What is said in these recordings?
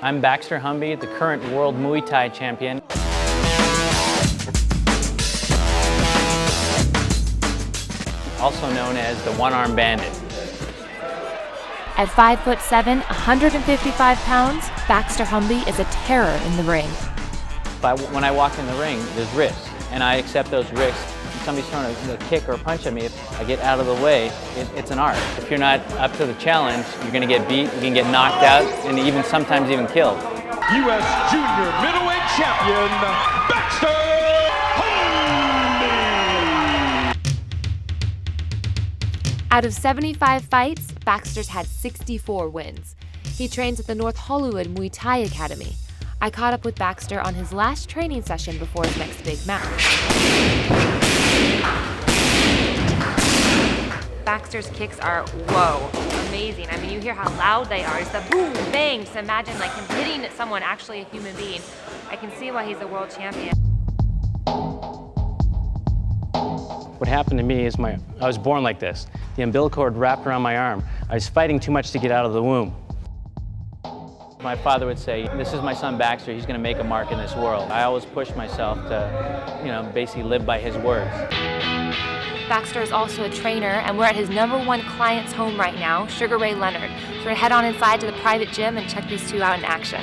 I'm Baxter Humby, the current world Muay Thai champion. Also known as the one-arm bandit. At 5'7", 155 pounds, Baxter Humby is a terror in the ring. When I walk in the ring, there's risks, and I accept those risks. If somebody's throwing a kick or a punch at me, if I get out of the way, it's an art. If you're not up to the challenge, you're going to get beat, you can get knocked out, and even sometimes even killed. U.S. Junior Middleweight Champion, Baxter Humby! Out of 75 fights, Baxter's had 64 wins. He trains at the North Hollywood Muay Thai Academy. I caught up with Baxter on his last training session before his next big match. Baxter's kicks are, whoa, amazing. I mean, you hear how loud they are. It's the boom, bang. So imagine like him hitting someone, actually a human being. I can see why he's a world champion. What happened to me is I was born like this. The umbilical cord wrapped around my arm. I was fighting too much to get out of the womb. My father would say, this is my son Baxter, he's going to make a mark in this world. I always pushed myself to, basically live by his words. Baxter is also a trainer, and we're at his #1 client's home right now, Sugar Ray Leonard. So we're going to head on inside to the private gym and check these two out in action.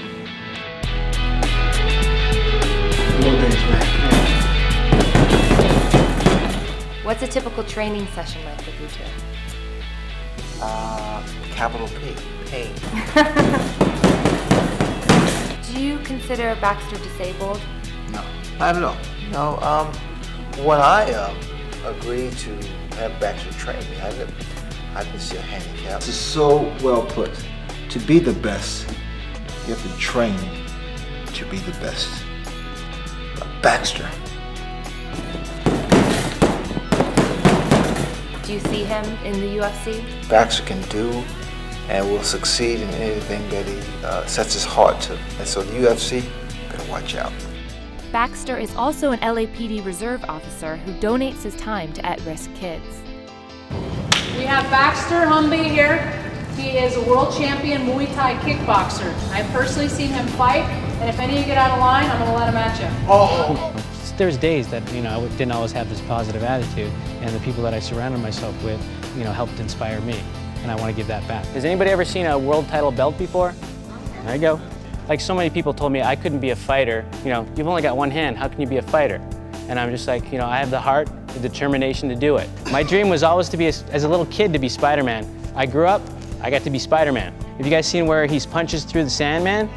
What's a typical training session like with you two? Capital P, pain. Do you consider Baxter disabled? No, not at all. No, when I agreed to have Baxter train me, I didn't see a handicap. This is so well put. To be the best, you have to train to be the best. Baxter. Do you see him in the UFC? Baxter can do and will succeed in anything that he sets his heart to. And so the UFC, better watch out. Baxter is also an LAPD reserve officer who donates his time to at-risk kids. We have Baxter Humby here. He is a world champion Muay Thai kickboxer. I've personally seen him fight, and if any of you get out of line, I'm going to let him at you. Oh! There's days that, I didn't always have this positive attitude, and the people that I surrounded myself with, helped inspire me, and I want to give that back. Has anybody ever seen a world title belt before? There you go. Like, so many people told me I couldn't be a fighter. You've only got one hand, how can you be a fighter? And I'm just like, I have the heart, the determination to do it. My dream was always to be, as a little kid, to be Spider-Man. I grew up, I got to be Spider-Man. Have you guys seen where he punches through the Sandman?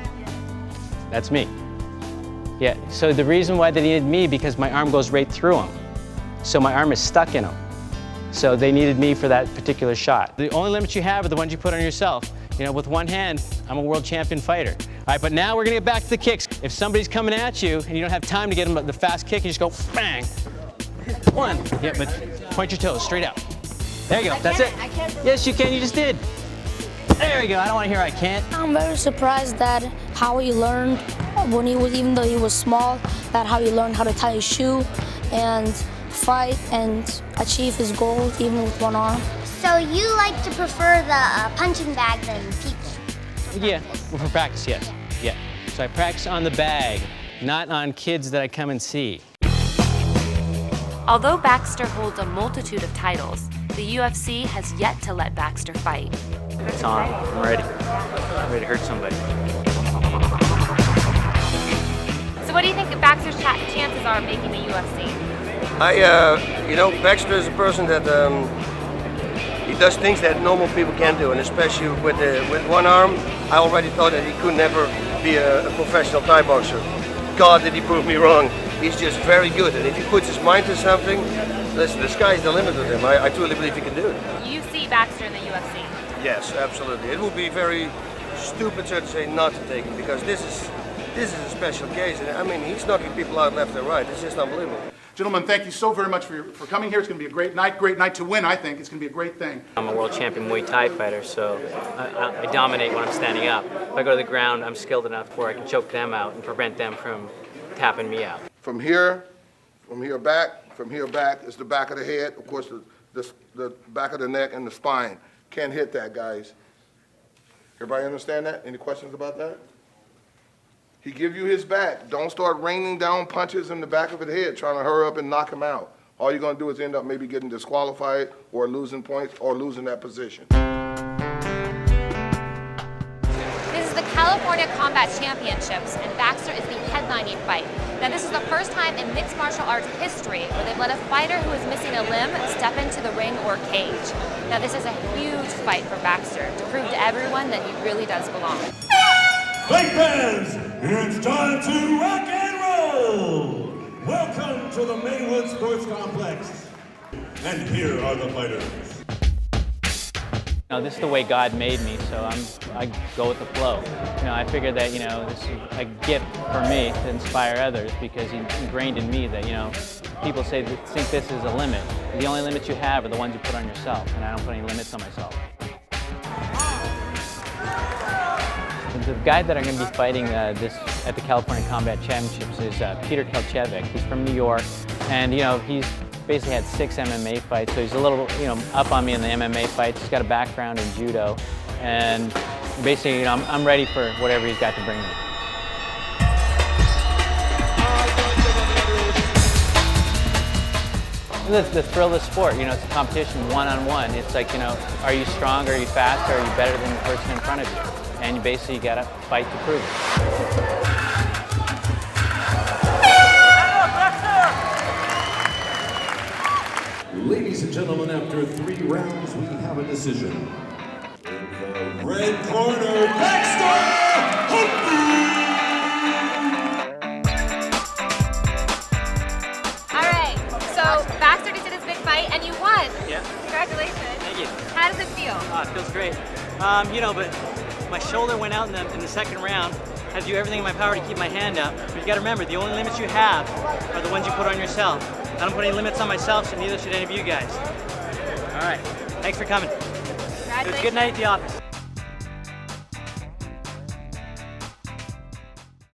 That's me. Yeah, so the reason why they needed me, because my arm goes right through him. So my arm is stuck in him. So they needed me for that particular shot. The only limits you have are the ones you put on yourself. With one hand, I'm a world champion fighter. All right, but now we're gonna get back to the kicks. If somebody's coming at you and you don't have time to get them the fast kick, you just go bang. One. Yeah, but point your toes straight out. There you go, that's it. I can't. Yes, you can, you just did. There you go, I don't wanna hear I can't. I'm very surprised that how he learned even though he was small, that how he learned how to tie his shoe and fight and achieve his goals even with one arm. So you like to prefer the punching bag than people? Yeah, well, for practice, yes. Yeah. So I practice on the bag, not on kids that I come and see. Although Baxter holds a multitude of titles, the UFC has yet to let Baxter fight. It's on. I'm ready. I'm ready to hurt somebody. So what do you think Baxter's chances are of making the UFC? Baxter is a person that he does things that normal people can't do, and especially with one arm, I already thought that he could never be a professional Thai boxer. God, did he prove me wrong. He's just very good, and if he puts his mind to something, listen, the sky's the limit with him. I truly believe he can do it. You see Baxter in the UFC? Yes, absolutely. It would be very stupid, so to say, not to take him, because this is a special case. And he's knocking people out left and right. It's just unbelievable. Gentlemen, thank you so very much for coming here. It's going to be a great night to win, I think. It's going to be a great thing. I'm a world champion Muay Thai fighter, so I dominate when I'm standing up. If I go to the ground, I'm skilled enough where I can choke them out and prevent them from tapping me out. From here back is the back of the head. Of course, the back of the neck and the spine. Can't hit that, guys. Everybody understand that? Any questions about that? He give you his back. Don't start raining down punches in the back of his head, trying to hurry up and knock him out. All you're gonna do is end up maybe getting disqualified or losing points or losing that position. This is the California Combat Championships, and Baxter is the headlining fight. Now, this is the first time in mixed martial arts history where they've let a fighter who is missing a limb step into the ring or cage. Now, this is a huge fight for Baxter to prove to everyone that he really does belong. Fight fans, it's time to rock and roll! Welcome to the Maywood Sports Complex. And here are the fighters. This is the way God made me, so I go with the flow. I figured that, this is a gift for me to inspire others because He ingrained in me that, people think this is a limit. The only limits you have are the ones you put on yourself, and I don't put any limits on myself. The guy that I'm going to be fighting at the California Combat Championships is Peter Kelchevik. He's from New York, and he's basically had 6 MMA fights, so he's a little up on me in the MMA fights. He's got a background in judo, and basically I'm ready for whatever he's got to bring me. The thrill of the sport, it's a competition one-on-one. It's like, are you stronger, are you faster, are you better than the person in front of you? And you basically got to fight to prove it. Ladies and gentlemen, after 3 rounds, we have a decision. In the red corner, Baxter Humby! All right, so Baxter just did his big fight, and you won. Yeah. Congratulations. Thank you. How does it feel? It feels great. But my shoulder went out in the second round. I had to do everything in my power to keep my hand up. But you got to remember, the only limits you have are the ones you put on yourself. I don't put any limits on myself, so neither should any of you guys. All right, thanks for coming. It was a good night at the office.